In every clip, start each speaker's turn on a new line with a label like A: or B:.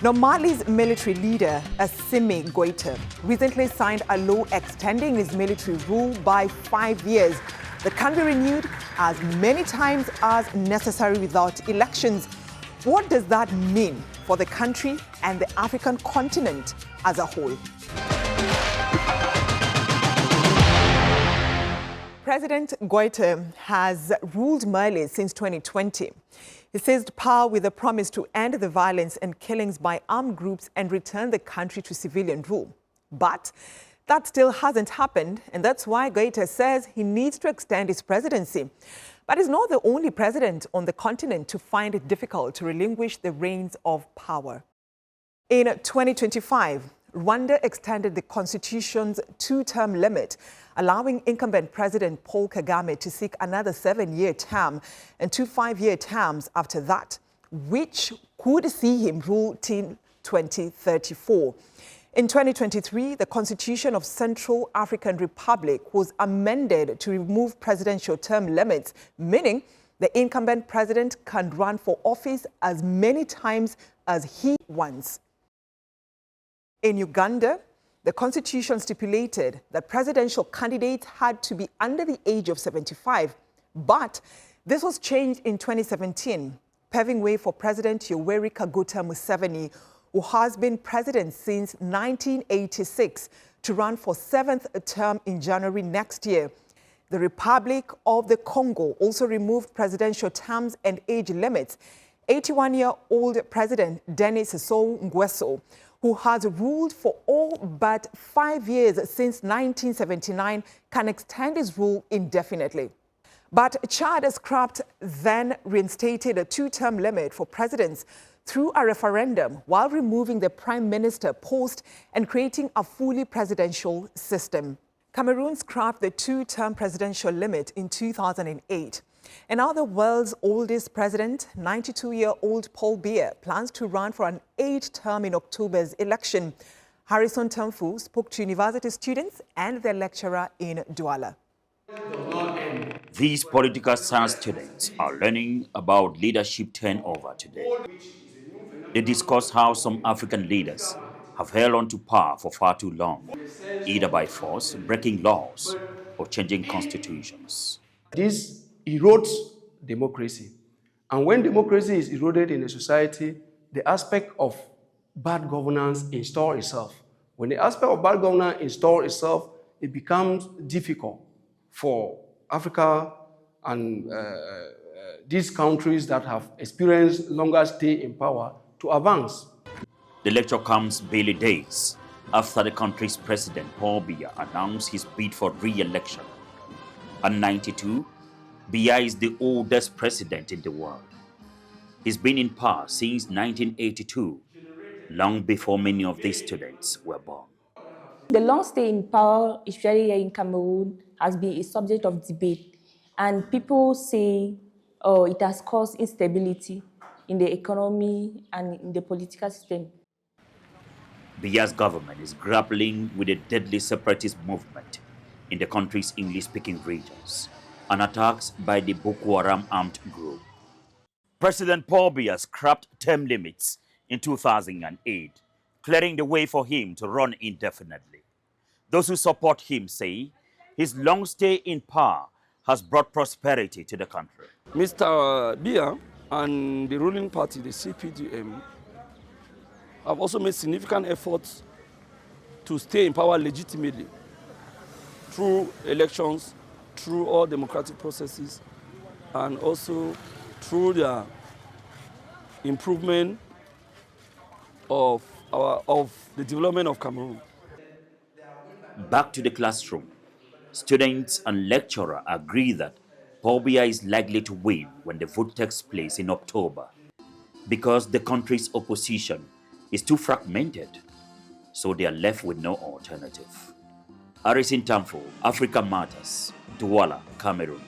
A: Now, Mali's military leader, Assimi Goita, recently signed a law extending his military rule by 5 years that can be renewed as many times as necessary without elections. What does that mean for the country and the African continent as a whole? President Goita has ruled Mali since 2020. He seized power with a promise to end the violence and killings by armed groups and return the country to civilian rule. But that still hasn't happened, and that's why Goita says he needs to extend his presidency. But he's not the only president on the continent to find it difficult to relinquish the reins of power. In 2025, Rwanda extended the constitution's 2-term limit, allowing incumbent President Paul Kagame to seek another 7-year term and 2 5-year terms after that, which could see him rule till 2034. In 2023, the Constitution of Central African Republic was amended to remove presidential term limits, meaning the incumbent president can run for office as many times as he wants. In Uganda, the Constitution stipulated that presidential candidates had to be under the age of 75, but this was changed in 2017, paving way for President Yoweri Kaguta Museveni, who has been president since 1986, to run for 7th term in January next year. The Republic of the Congo also removed presidential terms and age limits. 81-year-old President Denis Sassou Nguesso, who has ruled for all but 5 years since 1979, can extend his rule indefinitely. But Chad scrapped then reinstated a 2-term limit for presidents through a referendum while removing the prime minister post and creating a fully presidential system. Cameroon scrapped the 2-term presidential limit in 2008. And now the world's oldest president, 92-year-old Paul Biya, plans to run for an 8th term in October's election. Harrison Tamfu spoke to university students and their lecturer in Douala.
B: These political science students are learning about leadership turnover today. They discuss how some African leaders have held on to power for far too long, either by force, breaking laws, or changing constitutions.
C: This erodes democracy. And when democracy is eroded in a society, the aspect of bad governance installs itself. When the aspect of bad governance installs itself, it becomes difficult for Africa and these countries that have experienced longer stay in power to advance.
B: The lecture comes barely days after the country's president, Paul Biya, announced his bid for re-election. At 92, Biya is the oldest president in the world. He's been in power since 1982, long before many of these students were born.
D: The long stay in power, especially here in Cameroon, has been a subject of debate. And people say it has caused instability in the economy and in the political system.
B: Biya's government is grappling with a deadly separatist movement in the country's English-speaking regions and attacks by the Boko Haram armed group. President Paul Biya scrapped term limits in 2008, clearing the way for him to run indefinitely. Those who support him say his long stay in power has brought prosperity to the country.
E: Mr. Biya and the ruling party, the CPDM, have also made significant efforts to stay in power legitimately through elections, through all democratic processes, and also through the improvement of the development of Cameroon.
B: Back to the classroom, students and lecturers agree that Paul Biya is likely to win when the vote takes place in October because the country's opposition is too fragmented, so they are left with no alternative. Harrison Tamfu, Africa Matters, Douala, Cameroon.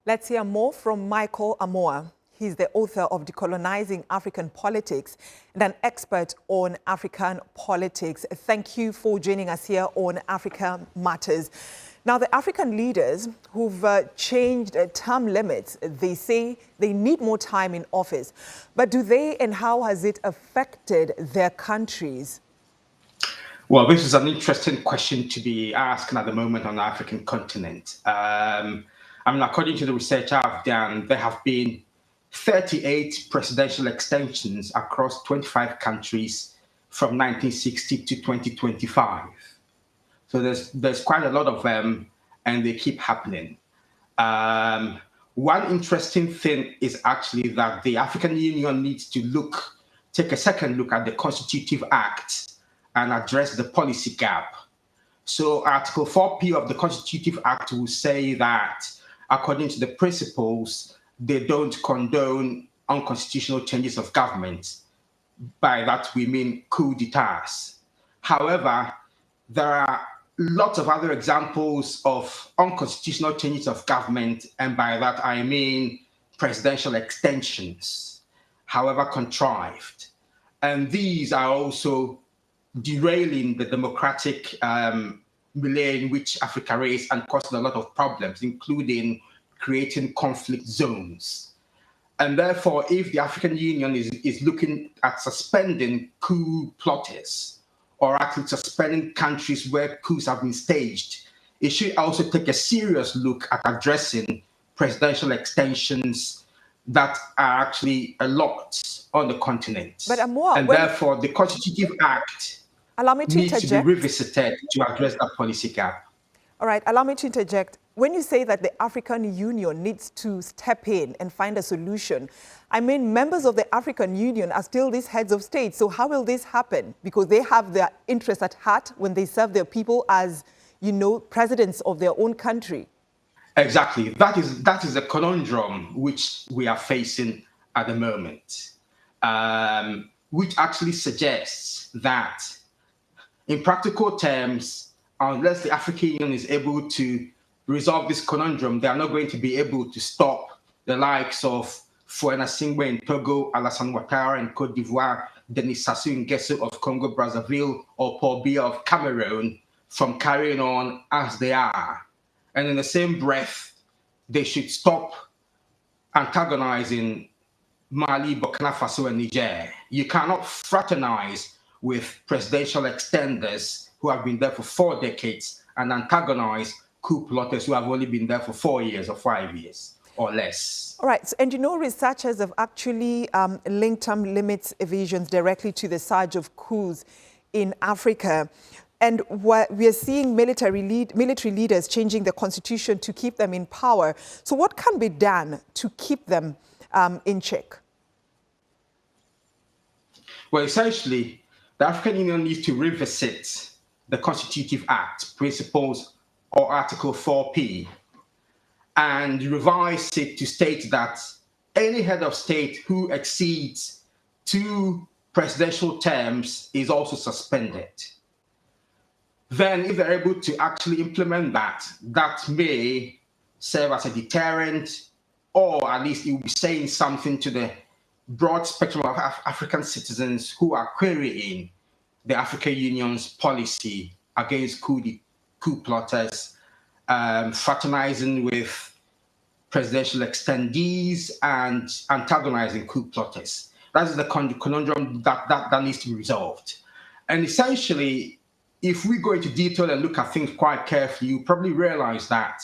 A: Let's hear more from Michael Amoa. He's the author of Decolonizing African Politics and an expert on African politics. Thank you for joining us here on Africa Matters. Now, the African leaders who've changed term limits, they say they need more time in office. But do they, and how has it affected their countries?
F: Well, this is an interesting question to be asking at the moment on the African continent. According to the research I've done, there have been 38 presidential extensions across 25 countries from 1960 to 2025. So there's quite a lot of them, and they keep happening. One interesting thing is actually that the African Union needs to take a second look at the Constitutive Act and address the policy gap. So Article 4P of the Constitutive Act will say that, according to the principles, they don't condone unconstitutional changes of government. By that, we mean coup d'etats. However, there are lots of other examples of unconstitutional changes of government, and by that I mean presidential extensions, however contrived. And these are also derailing the democratic milieu in which Africa is and causing a lot of problems, including creating conflict zones. And therefore, if the African Union is looking at suspending coup plotters, or actually suspending countries where coups have been staged, it should also take a serious look at addressing presidential extensions that are actually a lot on the continent.
A: But Amor,
F: and therefore, the Constitutive Act needs to be revisited to address that policy gap.
A: All right, allow me to interject. When you say that the African Union needs to step in and find a solution, I mean, members of the African Union are still these heads of state. So how will this happen? Because they have their interests at heart when they serve their people as, you know, presidents of their own country.
F: Exactly. That is a conundrum which we are facing at the moment, which actually suggests that, in practical terms, unless the African Union is able to resolve this conundrum, they are not going to be able to stop the likes of Fuena Singwe in Togo, Alassane Ouattara in Cote d'Ivoire, Denis Sassou Nguesso of Congo-Brazzaville, or Paul Biya of Cameroon from carrying on as they are. And in the same breath, they should stop antagonizing Mali, Burkina Faso, and Niger. You cannot fraternize with presidential extenders who have been there for 4 decades and antagonize coup plotters who have only been there for 4 years or 5 years or less.
A: All right. So, and you know, researchers have actually linked term limits evasions directly to the surge of coups in Africa. And we are seeing military leaders changing the constitution to keep them in power. So what can be done to keep them in check?
F: Well, essentially, the African Union needs to revisit the Constitutive Act principles or Article 4P and revise it to state that any head of state who exceeds 2 presidential terms is also suspended. Then if they're able to actually implement that, that may serve as a deterrent, or at least it will be saying something to the broad spectrum of African citizens who are querying the African Union's policy against coup plotters, fraternizing with presidential extendees and antagonizing coup plotters. That is the conundrum that needs to be resolved. And essentially, if we go into detail and look at things quite carefully, you probably realize that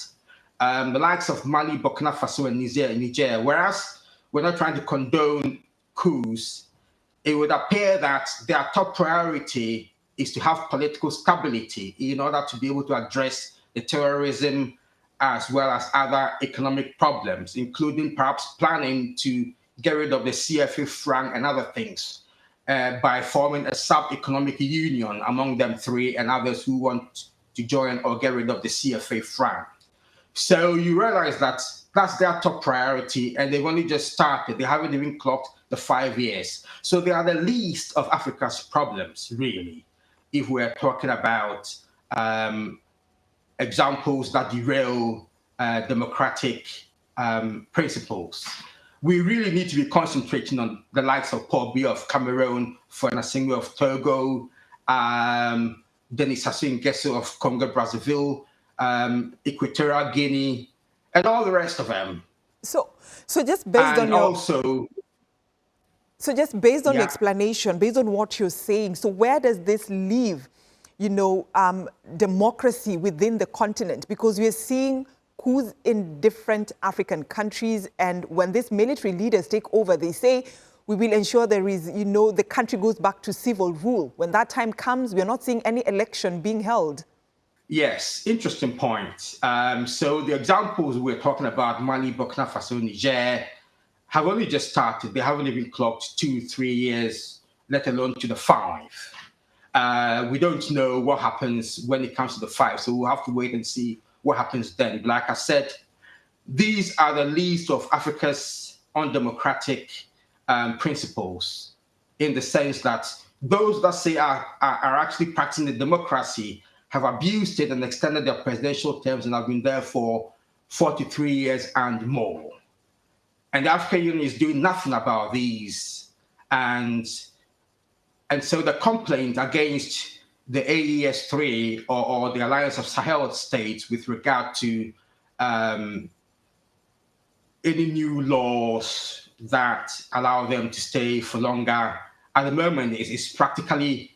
F: the likes of Mali, Burkina Faso, and Niger, whereas we're not trying to condone coups, it would appear that their top priority is to have political stability in order to be able to address the terrorism as well as other economic problems, including perhaps planning to get rid of the CFA franc and other things by forming a sub-economic union among them 3 and others who want to join or get rid of the CFA franc. So you realize that that's their top priority, and they've only just started. They haven't even clocked the 5 years. So they are the least of Africa's problems, really, if we're talking about examples that derail democratic principles. We really need to be concentrating on the likes of Paul Biya of Cameroon, Fuena Singwe of Togo, Denis Sassou Nguesso of Congo-Brazzaville, Equatorial Guinea, and all the rest of them.
A: So just based on your... So just based on your
F: Yeah.
A: explanation, based on what you're saying, so where does this leave, democracy within the continent? Because we're seeing coups in different African countries, and when these military leaders take over, they say, we will ensure there is, the country goes back to civil rule. When that time comes, we're not seeing any election being held.
F: Yes, interesting point. So the examples we're talking about, Mali, Burkina Faso, Niger, have only just started. They haven't even clocked 2-3 years, let alone to the 5. We don't know what happens when it comes to the 5, so we'll have to wait and see what happens then. Like I said, these are the least of Africa's undemocratic principles, in the sense that those that say are actually practicing the democracy have abused it and extended their presidential terms and have been there for 43 years and more. And the African Union is doing nothing about these. And so the complaint against the AES3 or the Alliance of Sahel States with regard to any new laws that allow them to stay for longer at the moment is practically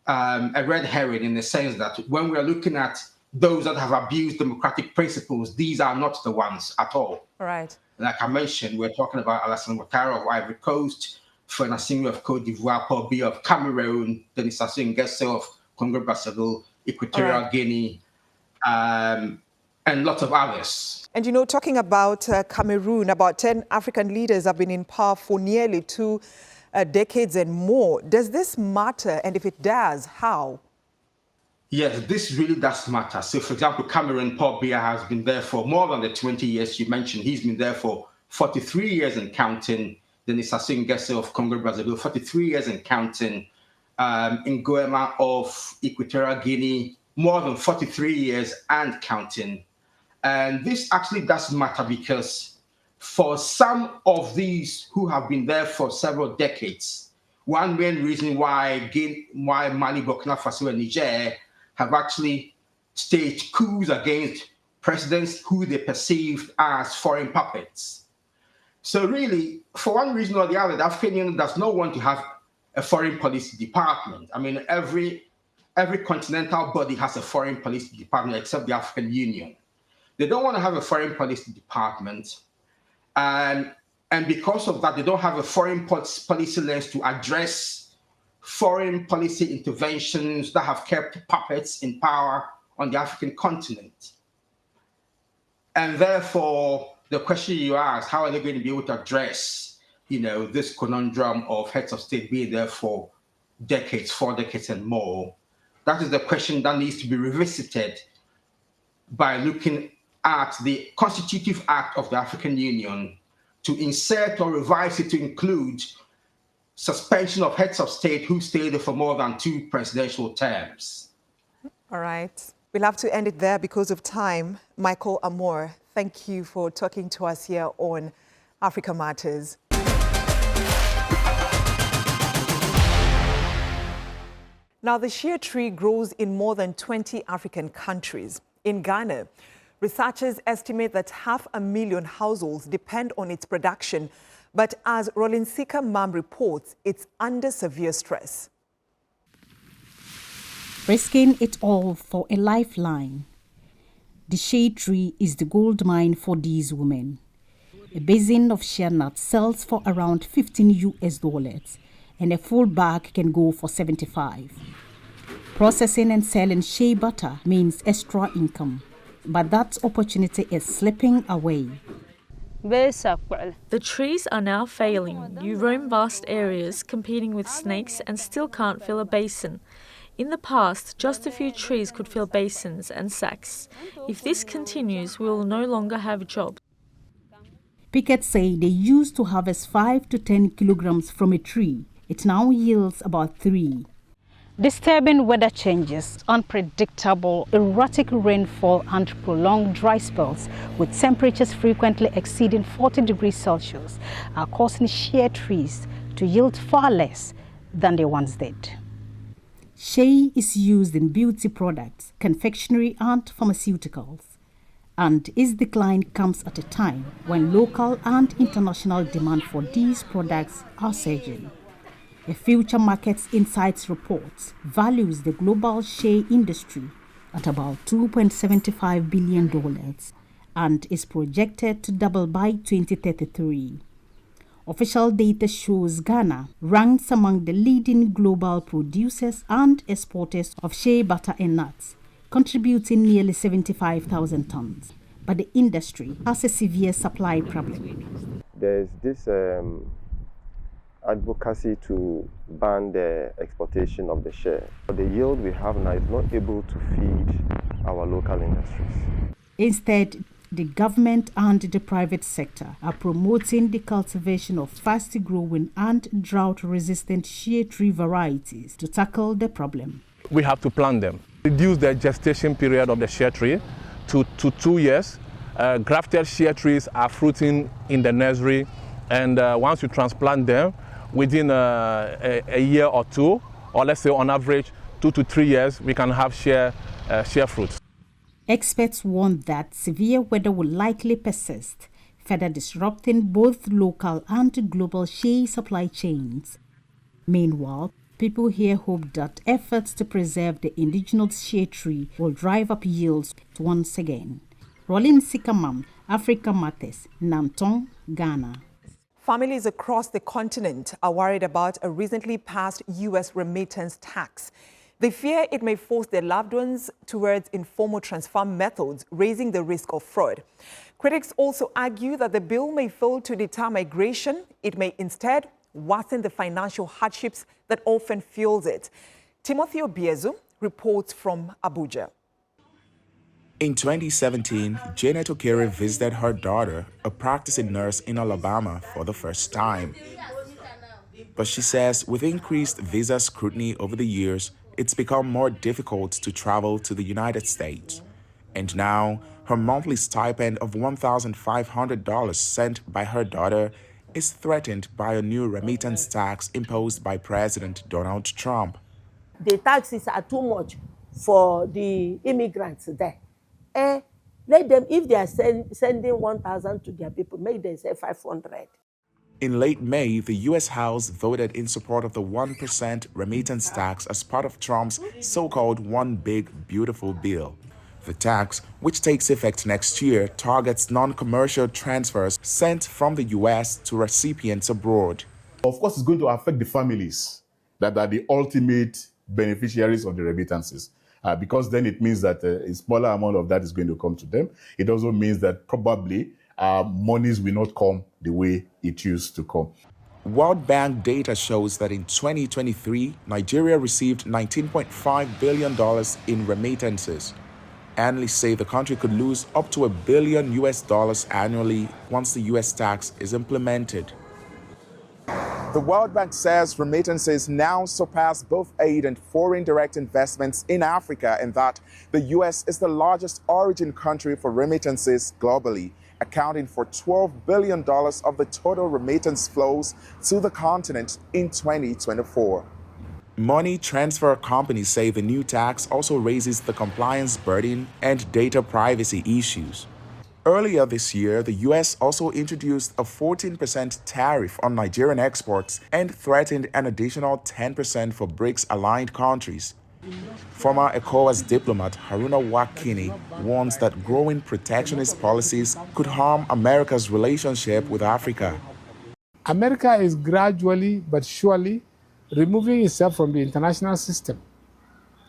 F: a red herring, in the sense that when we're looking at those that have abused democratic principles, these are not the ones at all.
A: Right.
F: Like I mentioned, we're talking about Alassane Ouattara of Ivory Coast, Faure Assimi of Cote d'Ivoire, Paul Biya of Cameroon, Denis Sassou Nguesso of Congo-Brazzaville, Equatorial Guinea, and lots of others.
A: And talking about Cameroon, about 10 African leaders have been in power for nearly 2 decades and more. Does this matter? And if it does, how?
F: Yes, this really does matter. So, for example, Cameroon, Paul Biya has been there for more than the 20 years you mentioned. He's been there for 43 years and counting. Denis Sassou Nguesso of Congo-Brazzaville, 43 years and counting. Nguema of Equatorial Guinea, more than 43 years and counting. And this actually does matter because for some of these who have been there for several decades, one main reason why Mali, Burkina Faso, and Niger have actually staged coups against presidents who they perceived as foreign puppets. So really, for one reason or the other, the African Union does not want to have a foreign policy department. I mean, every continental body has a foreign policy department except the African Union. They don't want to have a foreign policy department. And because of that, they don't have a foreign policy lens to address foreign policy interventions that have kept puppets in power on the African continent. And therefore, the question you ask, how are they going to be able to address, this conundrum of heads of state being there for decades, 4 decades and more? That is the question that needs to be revisited by looking at the Constitutive Act of the African Union to insert or revise it to include suspension of heads of state who stayed there for more than 2 presidential terms.
A: All right. We'll have to end it there because of time. Michael Amor, thank you for talking to us here on Africa Matters. Now, the Shea tree grows in more than 20 African countries. In Ghana, researchers estimate that 500,000 households depend on its production. But as Rolinsika Mam reports, it's under severe stress.
G: Risking it all for a lifeline. The Shea tree is the gold mine for these women. A basin of shea nuts sells for around $15 and a full bag can go for $75. Processing and selling shea butter means extra income, but that opportunity is slipping away.
H: The trees are now failing. You roam vast areas competing with snakes and still can't fill a basin. In the past, just a few trees could fill basins and sacks. If this continues, we will no longer have jobs.
G: Pickets say they used to harvest 5 to 10 kilograms from a tree. It now yields about 3.
I: Disturbing weather changes, unpredictable, erratic rainfall and prolonged dry spells with temperatures frequently exceeding 40 degrees Celsius are causing shea trees to yield far less than they once did.
G: Shea is used in beauty products, confectionery and pharmaceuticals, and its decline comes at a time when local and international demand for these products are surging. A Future Markets Insights report values the global shea industry at about $2.75 billion and is projected to double by 2033. Official data shows Ghana ranks among the leading global producers and exporters of shea butter and nuts, contributing nearly 75,000 tons. But the industry has a severe supply problem.
J: There's this advocacy to ban the exportation of the shea. The yield we have now is not able to feed our local industries.
G: Instead, the government and the private sector are promoting the cultivation of fast-growing and drought-resistant shea tree varieties to tackle the problem.
K: We have to plant them. Reduce the gestation period of the shea tree to 2 years. Grafted shea trees are fruiting in the nursery, and once you transplant them, within a year or two, or let's say on average 2 to 3 years, we can have shea fruits.
G: Experts warn that severe weather will likely persist, further disrupting both local and global shea supply chains. Meanwhile, people here hope that efforts to preserve the indigenous shea tree will drive up yields once again. Rolin Sikamam, Africa Matters, Nantong, Ghana.
A: Families across the continent are worried about a recently passed U.S. remittance tax. They fear it may force their loved ones towards informal transfer methods, raising the risk of fraud. Critics also argue that the bill may fail to deter migration. It may instead worsen the financial hardships that often fuels it. Timothy Obiezu reports from Abuja.
L: In 2017, Janet Okere visited her daughter, a practicing nurse in Alabama, for the first time. But she says with increased visa scrutiny over the years, it's become more difficult to travel to the United States. And now, her monthly stipend of $1,500 sent by her daughter is threatened by a new remittance tax imposed by President Donald Trump.
M: The taxes are too much for the immigrants there. Let them, if they are sending 1,000 to their people, make them say 500.
L: In late May, the U.S. House voted in support of the 1% remittance tax as part of Trump's so-called One Big Beautiful Bill. The tax, which takes effect next year, targets non-commercial transfers sent from the U.S. to recipients abroad.
N: Of course, it's going to affect the families that are the ultimate beneficiaries of the remittances. Because then it means that a smaller amount of that is going to come to them. It also means that probably monies will not come the way it used to come.
L: World Bank data shows that in 2023, Nigeria received $19.5 billion in remittances. Analysts say the country could lose up to $1 billion annually once the U.S. tax is implemented. The World Bank says remittances now surpass both aid and foreign direct investments in Africa, and that the U.S. is the largest origin country for remittances globally, accounting for $12 billion of the total remittance flows to the continent in 2024. Money transfer companies say the new tax also raises the compliance burden and data privacy issues. Earlier this year, the U.S. also introduced a 14% tariff on Nigerian exports and threatened an additional 10% for BRICS-aligned countries. Former ECOWAS diplomat Haruna Wakini warns that growing protectionist policies could harm America's relationship with Africa.
O: America is gradually but surely removing itself from the international system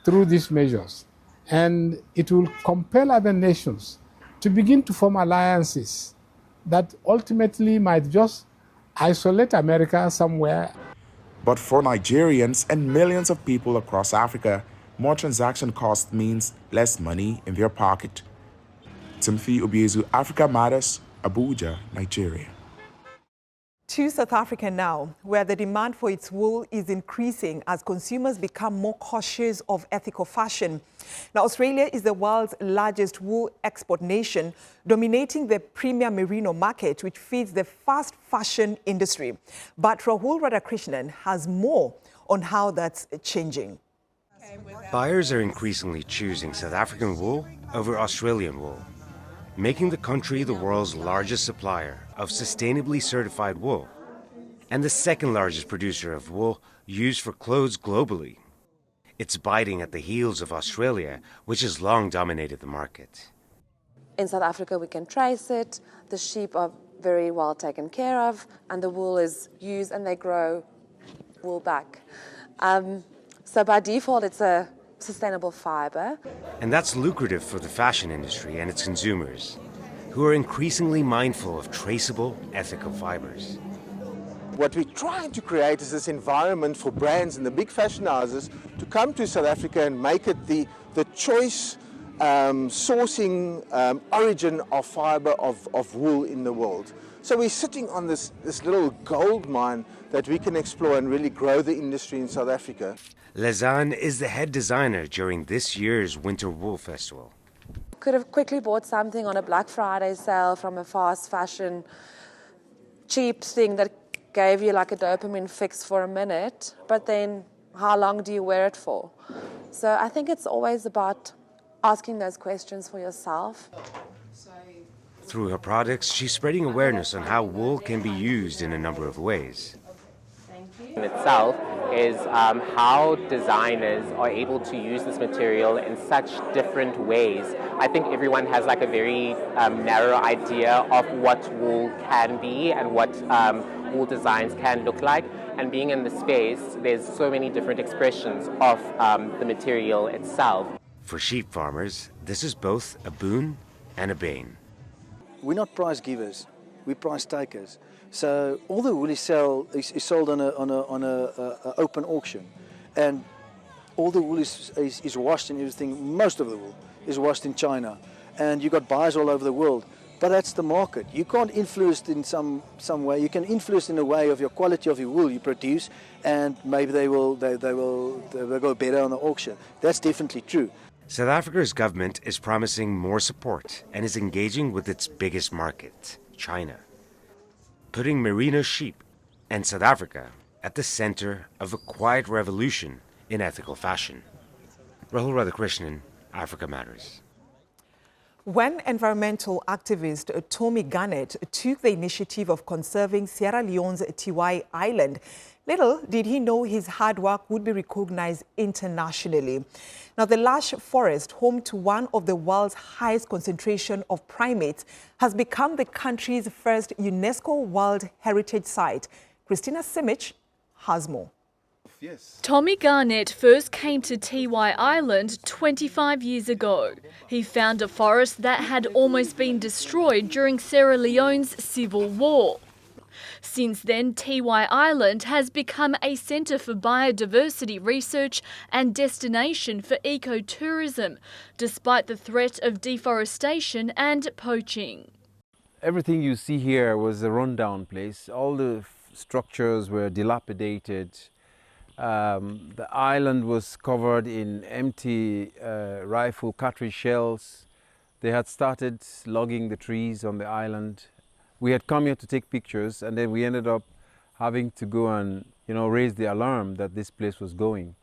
O: through these measures, and it will compel other nations to begin to form alliances that ultimately might just isolate America somewhere.
L: But for Nigerians and millions of people across Africa, more transaction cost means less money in their pocket. Timothy Obiezu, Africa Matters, Abuja, Nigeria.
A: To South Africa now, where the demand for its wool is increasing as consumers become more cautious of ethical fashion. Now, Australia is the world's largest wool export nation, dominating the premium merino market, which feeds the fast fashion industry. But Rahul Radhakrishnan has more on how that's changing.
P: Buyers are increasingly choosing South African wool over Australian wool, making the country the world's largest supplier of sustainably certified wool and the second largest producer of wool used for clothes globally. It's biting at the heels of Australia, which has long dominated the market.
Q: In South Africa, we can trace it. The sheep are very well taken care of, and the wool is used and they grow wool back. So by default, it's a sustainable fiber.
P: And that's lucrative for the fashion industry and its consumers, who are increasingly mindful of traceable, ethical fibers.
R: What we're trying to create is this environment for brands and the big fashion houses to come to South Africa and make it the choice sourcing origin of fiber of wool in the world. So we're sitting on this little gold mine that we can explore and really grow the industry in South Africa.
P: Lezan is the head designer during this year's Winter Wool Festival.
Q: Could have quickly bought something on a Black Friday sale from a fast fashion cheap thing that gave you like a dopamine fix for a minute, but then how long do you wear it for? So I think it's always about asking those questions for yourself.
P: Through her products, she's spreading awareness on how wool can be used in a number of ways.
S: In itself is how designers are able to use this material in such different ways. I think everyone has like a very narrow idea of what wool can be and what wool designs can look like. And being in the space, there's so many different expressions of the material itself.
P: For sheep farmers, this is both a boon and a bane.
T: We're not price givers, we're price takers. So all the wool is sold on a open auction, and all the wool is washed and everything. Most of the wool is washed in China, and you got buyers all over the world. But that's the market. You can't influence it in some way. You can influence in a way of your quality of your wool you produce, and maybe they will go better on the auction. That's definitely true.
P: South Africa's government is promising more support and is engaging with its biggest market, China, putting merino sheep and South Africa at the center of a quiet revolution in ethical fashion. Rahul Radhakrishnan, Africa Matters.
A: When environmental activist Tommy Garnett took the initiative of conserving Sierra Leone's Tiwai Island, little did he know his hard work would be recognized internationally. Now, the lush forest, home to one of the world's highest concentration of primates, has become the country's first UNESCO World Heritage Site. Christina Simic has more.
U: Yes.
H: Tommy Garnett first came to Tiwai Island 25 years ago. He found a forest that had almost been destroyed during Sierra Leone's civil war. Since then, Tiwai Island has become a centre for biodiversity research and destination for ecotourism, despite the threat of deforestation and poaching.
U: Everything you see here was a rundown place. All the structures were dilapidated. The island was covered in empty rifle cartridge shells. They had started logging the trees on the island. We had come here to take pictures, and then we ended up having to go and, raise the alarm that this place was going.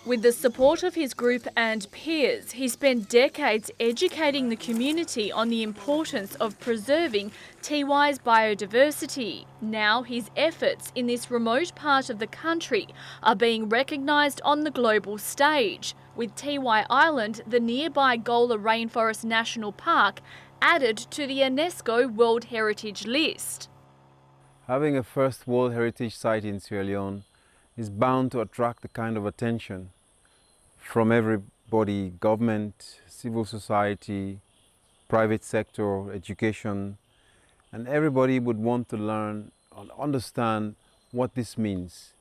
H: With the support of his group and peers, he spent decades educating the community on the importance of preserving Tiwai's biodiversity. Now his efforts in this remote part of the country are being recognised on the global stage, with Tiwai Island, the nearby Gola Rainforest National Park, added to the UNESCO World Heritage List.
U: Having a first World Heritage Site in Sierra Leone is bound to attract the kind of attention from everybody: government, civil society, private sector, education, and everybody would want to learn and understand what this means.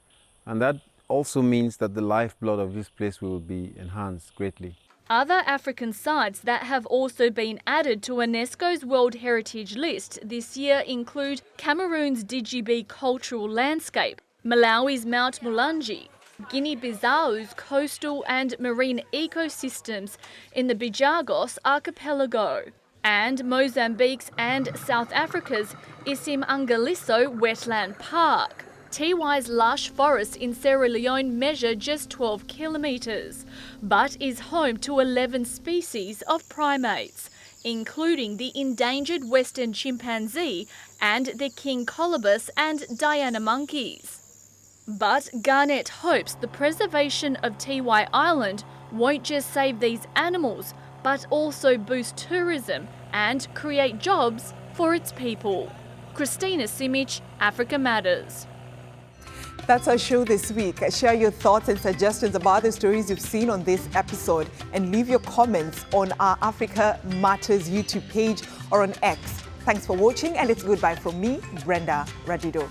U: And that also means that the lifeblood of this place will be enhanced greatly.
H: Other African sites that have also been added to UNESCO's World Heritage List this year include Cameroon's Djibouti cultural landscape, Malawi's Mount Mulanje, Guinea-Bissau's coastal and marine ecosystems in the Bijagos archipelago, and Mozambique's and South Africa's Isimangaliso Wetland Park.
C: Tiwai's lush forests in Sierra Leone measure just 12 kilometres, but is home to 11 species of primates, including the endangered western chimpanzee and the king colobus and Diana monkeys. But Garnett hopes the preservation of Tiwai Island won't just save these animals, but also boost tourism and create jobs for its people. Christina Simic, Africa Matters.
A: That's our show this week. Share your thoughts and suggestions about the stories you've seen on this episode and leave your comments on our Africa Matters YouTube page or on X. Thanks for watching, and it's goodbye from me, Brenda Radido.